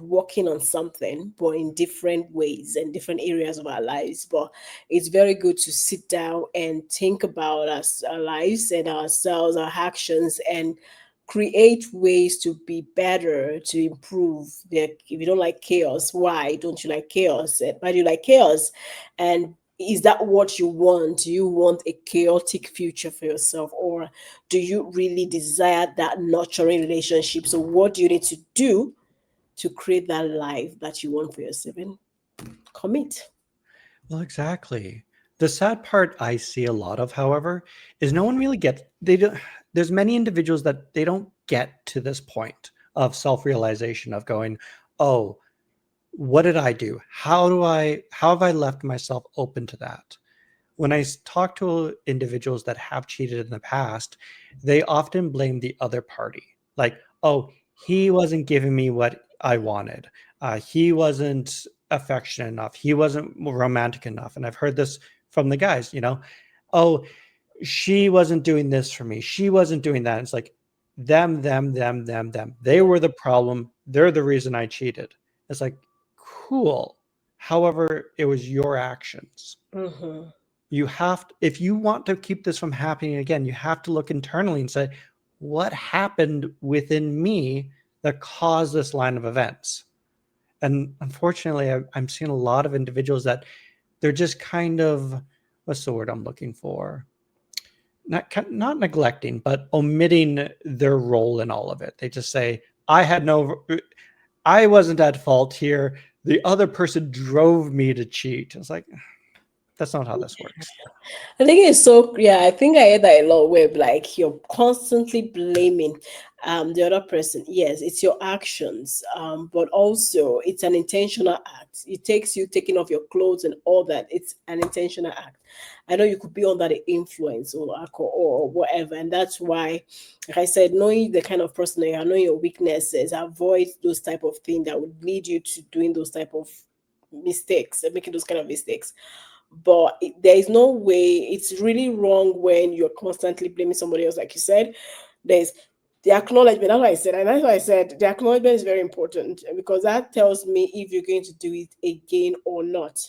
working on something, but in different ways and different areas of our lives. But it's very good to sit down and think about us, our lives and ourselves, our actions, and create ways to be better, to improve. If you don't like chaos, why don't you like chaos? And why do you like chaos? And is that what you want? Do you want a chaotic future for yourself, or do you really desire that nurturing relationship? So what do you need to do to create that life that you want for yourself, and commit? Well, exactly. The sad part I see a lot of, however, is no one really gets they don't there's many individuals that they don't get to this point of self-realization of going, "Oh, what did I do? How have I left myself open to that?" When I talk to individuals that have cheated in the past, they often blame the other party. Like, oh, he wasn't giving me what I wanted. He wasn't affectionate enough. He wasn't romantic enough. And I've heard this from the guys, oh, she wasn't doing this for me. She wasn't doing that. It's like them. They Yeah. were the problem. They're the reason I cheated. It's like, cool. However, it was your actions. Mm-hmm. You have to, if you want to keep this from happening again, you have to look internally and say, what happened within me that caused this line of events? And unfortunately, I'm seeing a lot of individuals that they're just kind of, what's the word I'm looking for? Not neglecting, but omitting their role in all of it. They just say, I wasn't at fault here. The other person drove me to cheat. It's like, that's not how this works. I think it's so, yeah, I think I hear that a lot, where like you're constantly blaming the other person. Yes, it's your actions, but also it's an intentional act. It takes you taking off your clothes and all that. It's an intentional act. I know you could be under the influence or alcohol or whatever, and that's why, like I said, knowing the kind of person that you are, knowing your weaknesses, avoid those type of things that would lead you to doing those type of mistakes and making those kind of mistakes. But there is no way. It's really wrong when you're constantly blaming somebody else. Like you said, there's the acknowledgement. That's what I said, and that's why I said the acknowledgement is very important, because that tells me if you're going to do it again or not.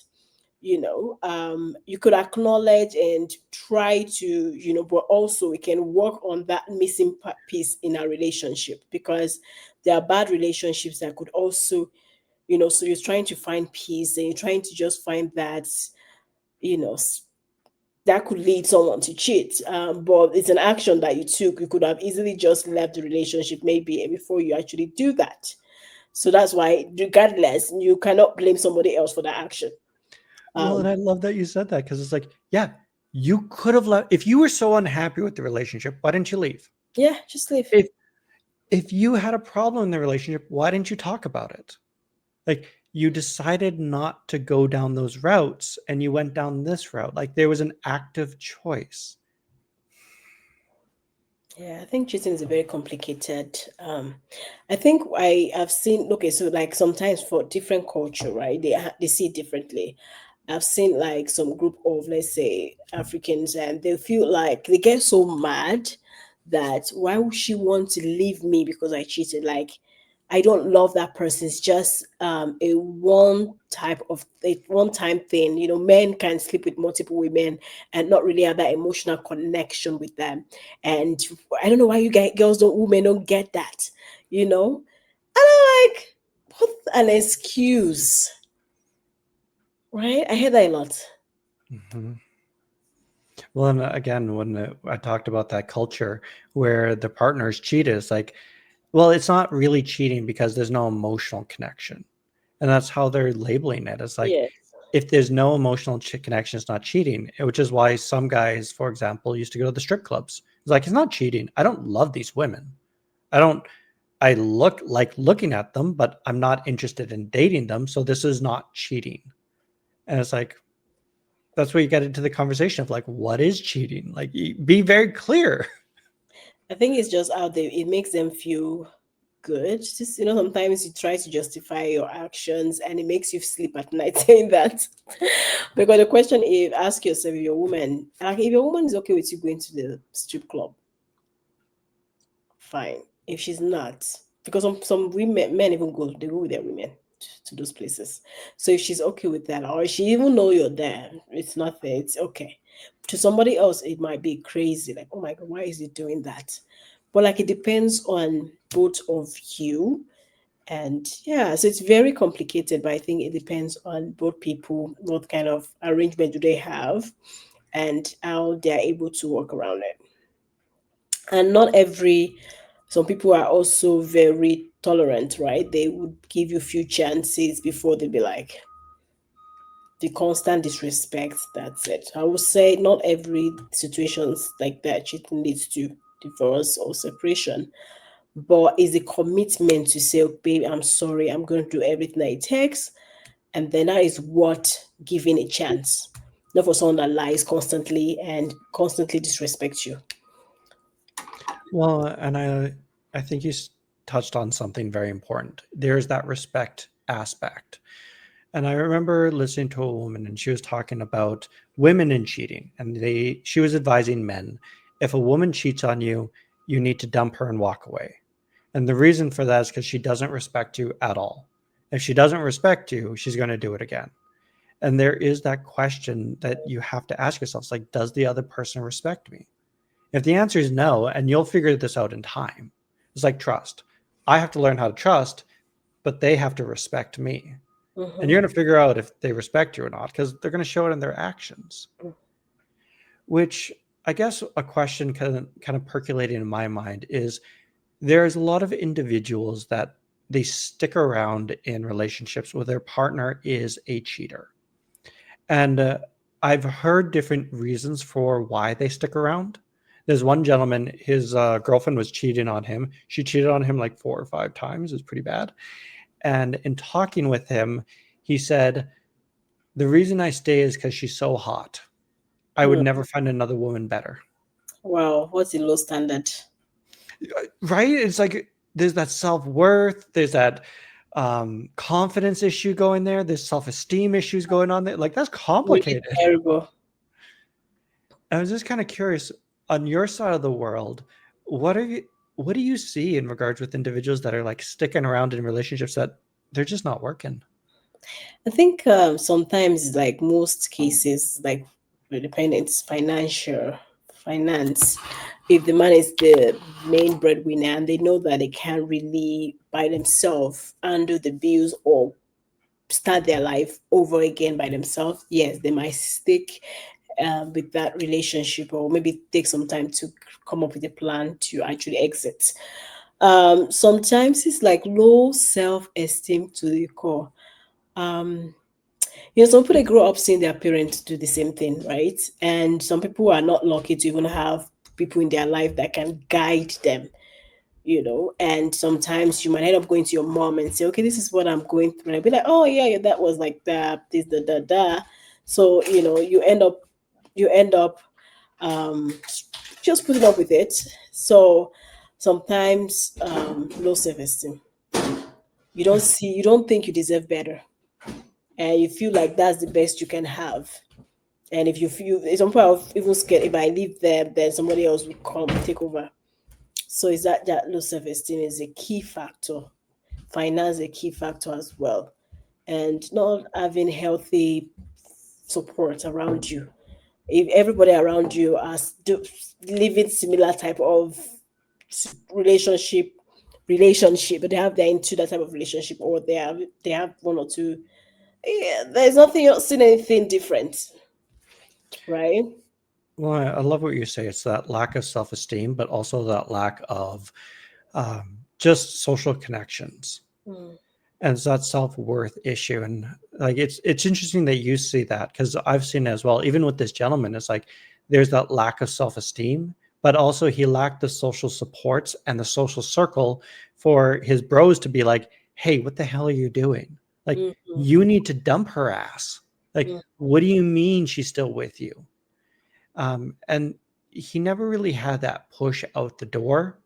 you could acknowledge and try to, but also we can work on that missing piece in our relationship, because there are bad relationships that could also, so you're trying to find peace and you're trying to just find that, you know s- that could lead someone to cheat. But it's an action that you took. You could have easily just left the relationship maybe before you actually do that. So that's why, regardless, you cannot blame somebody else for that action. Well, and um I love that you said that because it's like, yeah, you could have left if you were so unhappy with the relationship. Why didn't you leave? yeah, just leave. If if you had a problem in the relationship, why didn't you talk about it? Like you decided not to go down those routes and you went down this route. Like there was an active choice. Yeah, I think cheating is a very complicated. I think I have seen. Okay, so like sometimes for different culture, right? They see it differently. I've seen like some group of, let's say, Africans, and they feel like they get so mad that why would she want to leave me because I cheated? Like, I don't love that person. It's just a one time thing. Men can sleep with multiple women and not really have that emotional connection with them. And I don't know why you guys, women don't get that. And I'm like, what an excuse, right? I hear that a lot. Mhm. Well, and again, when I talked about that culture where the partners cheated, it's like, well, it's not really cheating because there's no emotional connection. And that's how they're labeling it. It's like, Yes. if there's no emotional connection, it's not cheating, which is why some guys, for example, used to go to the strip clubs. It's like, it's not cheating. I don't love these women. I don't, I look like looking at them, but I'm not interested in dating them. So this is not cheating. And it's like, that's where you get into the conversation of like, what is cheating? Like, be very clear. I think it's just how it makes them feel good. Just, sometimes you try to justify your actions and it makes you sleep at night saying that. Because the question is, ask yourself, if your woman, like, if your woman is okay with you going to the strip club, fine. If she's not, because some women, men even they go with their women to those places. So if she's okay with that, or she even know you're there, it's not there, it's okay. To somebody else, it might be crazy, like, oh my god, why is he doing that? But like, it depends on both of you. And yeah, so it's very complicated, but I think it depends on both people, what kind of arrangement do they have, and how they're able to work around it. And not every some people are also very tolerant, right? They would give you few chances before they be like, the constant disrespect, that's it. I would say not every situations like that cheating leads to divorce or separation, but is a commitment to say, oh, babe, I'm sorry, I'm going to do everything that it takes. And then that is what giving a chance, not for someone that lies constantly and constantly disrespects you. Well, and I think you touched on something very important. There's that respect aspect. And I remember listening to a woman and she was talking about women and cheating. And she was advising men, if a woman cheats on you, you need to dump her and walk away. And the reason for that is because she doesn't respect you at all. If she doesn't respect you, she's going to do it again. And there is that question that you have to ask yourself, it's like, does the other person respect me? If the answer is no, and you'll figure this out in time, it's like trust. I have to learn how to trust, but they have to respect me. And you're Mm-hmm. going to figure out if they respect you or not because they're going to show it in their actions. Which I guess a question kind of percolating in my mind is there's a lot of individuals that they stick around in relationships where their partner is a cheater. And I've heard different reasons for why they stick around. There's one gentleman, his girlfriend was cheating on him. She cheated on him like 4 or 5 times. It was pretty bad. And in talking with him, he said, the reason I stay is because she's so hot. I would Mm. never find another woman better. Wow, what's the low standard? Right? It's like there's that self worth, there's that confidence issue going there, there's self esteem issues going on there. Like that's Really complicated. terrible. I was just kind of curious on your side of the world, what are you what do you see in regards with individuals that are like sticking around in relationships that they're just not working? I think sometimes, like most cases, like depending, it's finance. If the man is the main breadwinner and they know that they can't really by themselves handle the bills or start their life over again by themselves, yes, they might stick with that relationship or maybe take some time to come up with a plan to actually exit. Sometimes it's like low self esteem to the core. Um, some people they grow up seeing their parents do the same thing, right? And some people are not lucky to even have people in their life that can guide them. And sometimes you might end up going to your mom and say, okay, this is what I'm going through. And I'll be like, oh yeah, that was like that, this, da. So, you end up um just putting up with it. So sometimes low self-esteem. You don't think you deserve better. And you feel like that's the best you can have. And if you feel some people are even scared if I leave them, then somebody else will come take over. So is that low self-esteem is a key factor. Finance is a key factor as well. And not having healthy support around you. If everybody around you are living similar type of relationship relationship, but they're into that type of relationship, or they have one or two. Yeah, there's nothing, you're not seeing anything different, right? Well, I love what you say. It's that lack of self-esteem, but also that lack of just social connections, Mm, and it's that self-worth issue. And like it's interesting that you see that, because I've seen it as well. Even with this gentleman, it's like there's that lack of self-esteem, but also he lacked the social supports and the social circle for his bros to be like, hey, what the hell are you doing? Like, mm, you need to dump her ass. Like, mm. what do you mean she's still with you? And he never really had that push out the door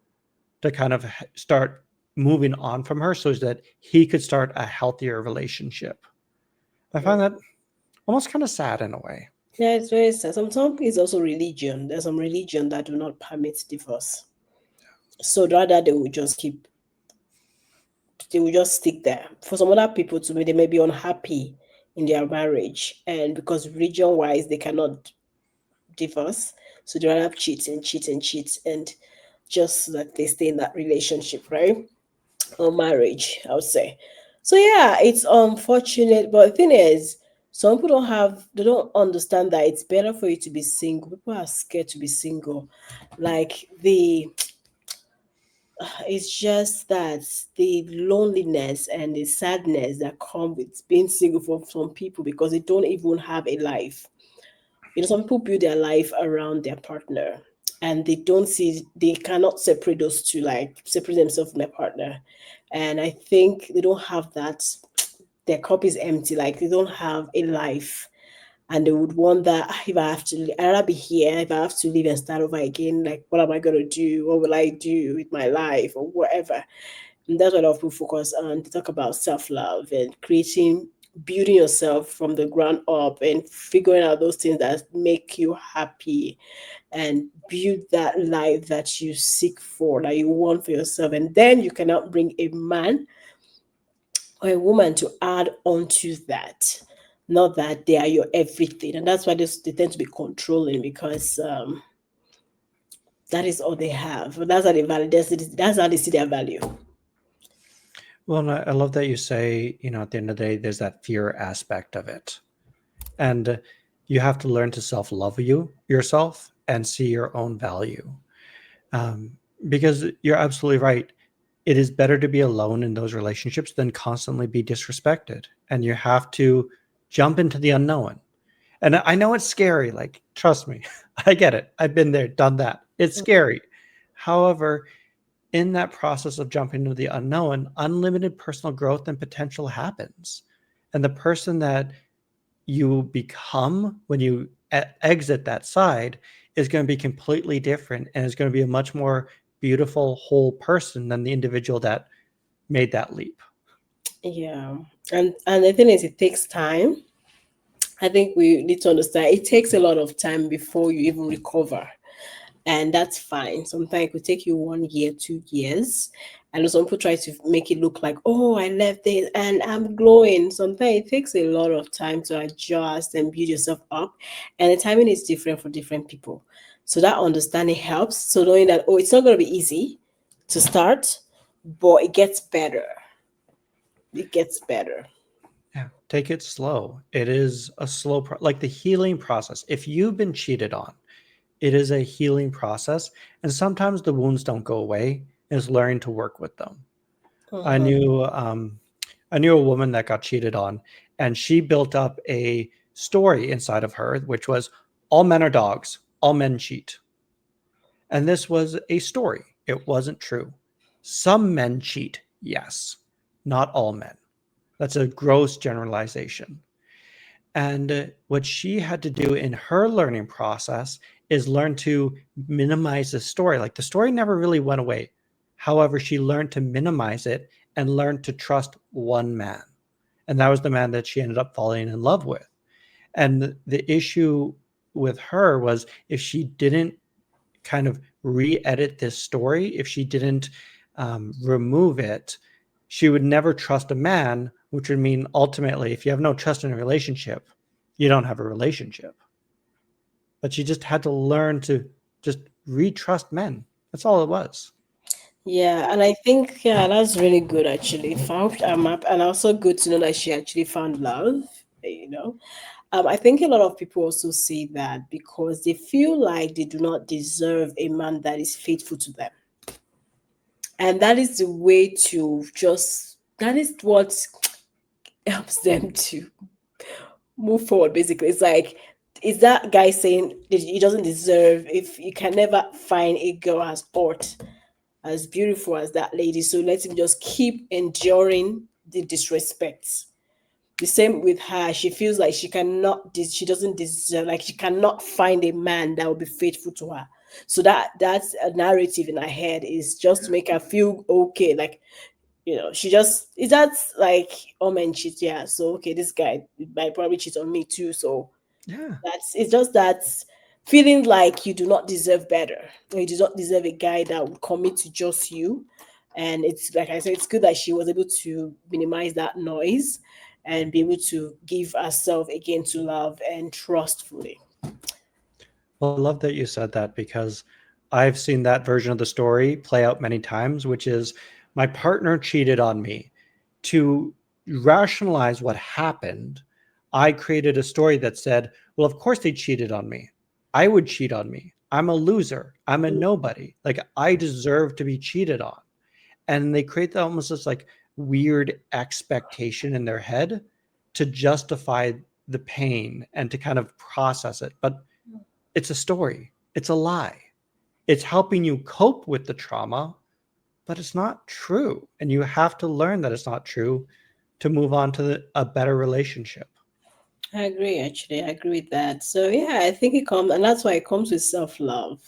to kind of start moving on from her so that he could start a healthier relationship. I find that almost kind of sad in a way. Yeah, it's very sad. Sometimes it's also religion. There's some religion that do not permit divorce. So rather they will just stick there. For some other people to me, they may be unhappy in their marriage, and because religion wise they cannot divorce, so they rather cheat and cheat and cheat, and just so that they stay in that relationship, right? Or marriage, I would say. So yeah, it's unfortunate, but the thing is, some people they don't understand that it's better for you to be single. People are scared to be single. Like it's just that the loneliness and the sadness that come with being single for some people because they don't even have a life. Some people build their life around their partner, and they cannot separate those two, like separate themselves from their partner. And I think they don't have that. Their cup is empty, like they don't have a life. And they would wonder, if I have to, I'd rather be here. If I have to leave and start over again, like what am I going to do? What will I do with my life or whatever? And that's what a lot of people focus on. They talk about self love and building yourself from the ground up and figuring out those things that make you happy and build that life that you seek for, that you want for yourself. And then you cannot bring a man or a woman to add on to that. Not that they are your everything. And that's why they tend to be controlling because that is all they have. That's how they value. That's how they see their value. Well, and I love that you say, at the end of the day, there's that fear aspect of it. And you have to learn to self-love yourself and see your own value. Um, because you're absolutely right. It is better to be alone in those relationships than constantly be disrespected. And you have to jump into the unknown. And I know it's scary. Like, trust me, I get it. I've been there, done that. It's scary. However, in that process of jumping into the unknown, unlimited personal growth and potential happens. And the person that you become when you exit that side is going to be completely different and is going to be a much more beautiful whole person than the individual that made that leap. Yeah. And the thing is, it takes time. I think we need to understand it takes a lot of time before you even recover. and that's fine. Sometimes it could take you 1 year, 2 years. And some people try to make it look like, oh, I left it and I'm glowing. Sometimes it takes a lot of time to adjust and build yourself up. And the timing is different for different people. So that understanding helps. So knowing that, oh, it's not going to be easy to start, but it gets better. It gets better. Yeah, take it slow. It is a slow like the healing process. If you've been cheated on, it is a healing process, and sometimes the wounds don't go away. It's learning to work with them. I Uh-huh. knew I knew a woman that got cheated on, and she built up a story inside of her, which was all men are dogs, all men cheat. And this was a story. It wasn't true. Some men cheat, yes, not all men. That's a gross generalization. And what she had to do in her learning process is learn to minimize the story. Like the story never really went away. However, she learned to minimize it and learned to trust one man. And that was the man that she ended up falling in love with. And the issue with her was if she didn't kind of re-edit this story, if she didn't remove it, she would never trust a man, which would mean ultimately, if you have no trust in a relationship, you don't have a relationship. But she just had to learn to just re-trust men. That's all it was. Yeah, and I think yeah, that's really good actually. Found a map, and also good to know that she actually found love. You know, I think a lot of people also say that because they feel like they do not deserve a man that is faithful to them, and that is the way to just that is what helps them to move forward. Basically, it's like is that guy saying that he doesn't deserve if you can never find a girl as beautiful as that lady. So let him just keep enduring the disrespect. The same with her. She feels like she doesn't deserve, like she cannot find a man that will be faithful to her. So that's a narrative in her head is just to make her feel okay. Like, she just is that's like all men cheat, yeah. So okay, this guy might probably cheat on me too. So Yeah. that's it's just that feeling like you do not deserve better, or you do not deserve a guy that would commit to just you. And it's like I said, it's good that she was able to minimize that noise and be able to give herself again to love and trustfully. Well, I love that you said that because I've seen that version of the story play out many times, which is my partner cheated on me. To rationalize what happened, I created a story that said, well, of course they cheated on me. I would cheat on me. I'm a loser. I'm a nobody. Like I deserve to be cheated on. And they create that almost this like weird expectation in their head to justify the pain and to kind of process it. But it's a story. It's a lie. It's helping you cope with the trauma, but it's not true. And you have to learn that it's not true to move on to a better relationship. I agree, actually. I agree with that. So yeah, I think it comes, and that's why it comes with self-love.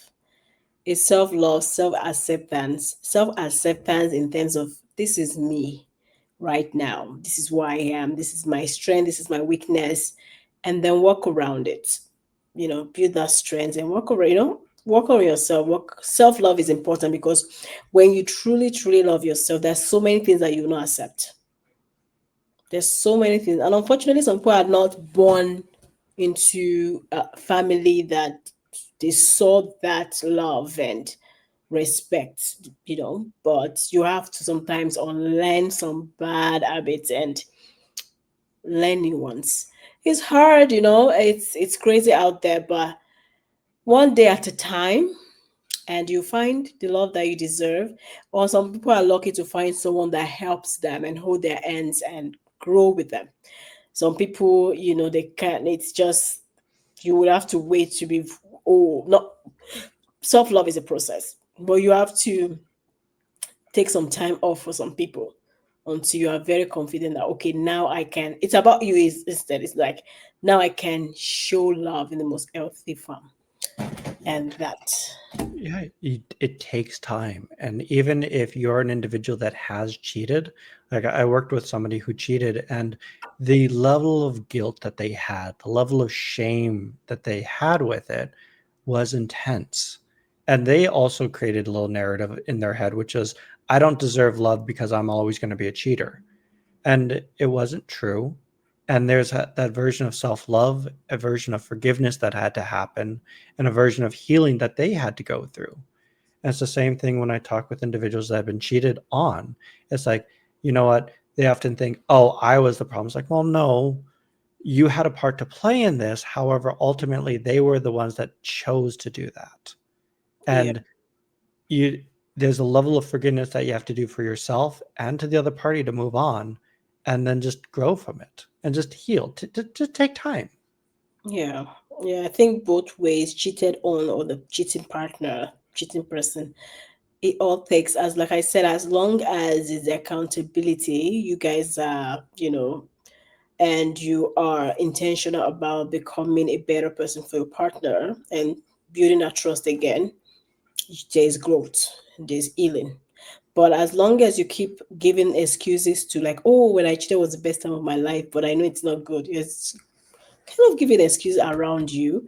It's self-love, self-acceptance, self-acceptance in terms of this is me right now. This is who I am. This is my strength. This is my weakness. And then work around it. Build that strength and work around, work on yourself. Work self-love is important because when you truly, truly love yourself, there's so many things that you will not accept. There's so many things. And unfortunately, some people are not born into a family that they saw that love and respect, but you have to sometimes unlearn some bad habits and learn new ones. It's hard, it's crazy out there, but one day at a time, and you find the love that you deserve. Or some people are lucky to find someone that helps them and hold their hands and grow with them. Some people, they can't, it's just you would have to wait to be, oh, not self-love is a process, but you have to take some time off for some people until you are very confident that okay, now I can, it's about you, is instead it's like now I can show love in the most healthy form. And that Yeah, it takes time. And even if you're an individual that has cheated, like I worked with somebody who cheated, and the level of guilt that they had, the level of shame that they had with it was intense. And they also created a little narrative in their head, which is, I don't deserve love because I'm always going to be a cheater. And it wasn't true. And there's that version of self love, a version of forgiveness that had to happen, and a version of healing that they had to go through. And it's the same thing when I talk with individuals that have been cheated on. It's like, you know what? They often think, oh, I was the problem. It's like, well, no, you had a part to play in this. However, ultimately, they were the ones that chose to do that. Yeah. And you, there's a level of forgiveness that you have to do for yourself and to the other party to move on, and then just grow from it and just heal. To take time. Yeah. Yeah. I think both ways, cheated on or the cheating partner, cheating person, it all takes, as like I said, as long as it's accountability, you guys are, and you are intentional about becoming a better person for your partner and building that trust again, there's growth, there's healing. But as long as you keep giving excuses to like, oh, when I cheated was the best time of my life, but I know it's not good. It's kind of giving excuse around you.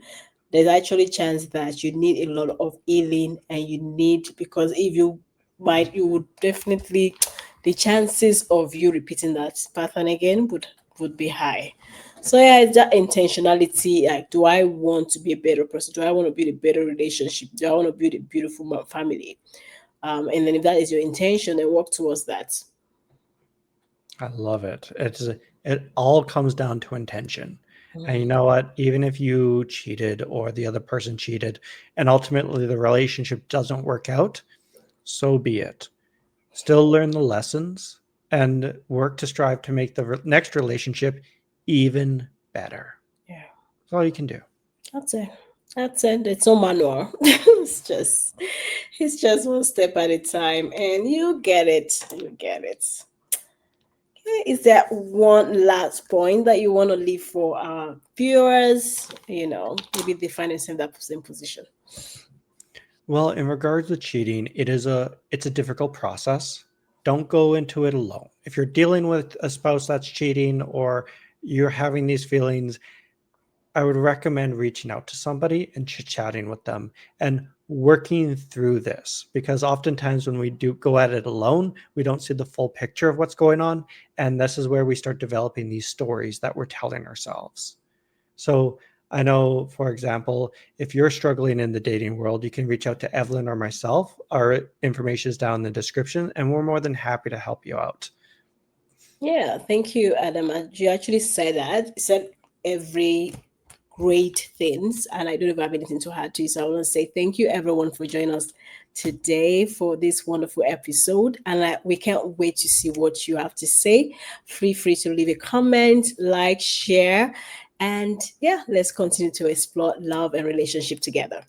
There's actually chance that you need a lot of healing, and you need, because if you might, you would definitely, the chances of you repeating that pattern again would be high. So yeah, it's that intentionality. Like, do I want to be a better person? Do I want to build a better relationship? Do I want to build a beautiful family? And then if that is your intention, then work towards that. I love it. It all comes down to intention. And you Mhm. know what? Even if you cheated or the other person cheated, and ultimately the relationship doesn't work out, so be it. Still learn the lessons and work to strive to make the next relationship even better. Yeah, That's all you can do. that's it. That's it. It's no manual. It's just one step at a time, and you get it. You get it. Okay, is there one last point that you want to leave for our viewers? Maybe they find themselves in that same position. Well, in regards to cheating, it's a difficult process. Don't go into it alone. If you're dealing with a spouse that's cheating or you're having these feelings, I would recommend reaching out to somebody and chit-chatting with them and working through this, because oftentimes when we do go at it alone, we don't see the full picture of what's going on, and this is where we start developing these stories that we're telling ourselves. So I know, for example, if you're struggling in the dating world, you can reach out to Evelyn or myself. Our information is down in the description, and we're more than happy to help you out. Yeah, thank you, Adam. And you actually said that. You said every great things, and I don't even have anything to add to it. So I want to say thank you, everyone, for joining us today for this wonderful episode. And we can't wait to see what you have to say. Feel free to leave a comment, like, share, and yeah, let's continue to explore love and relationship together.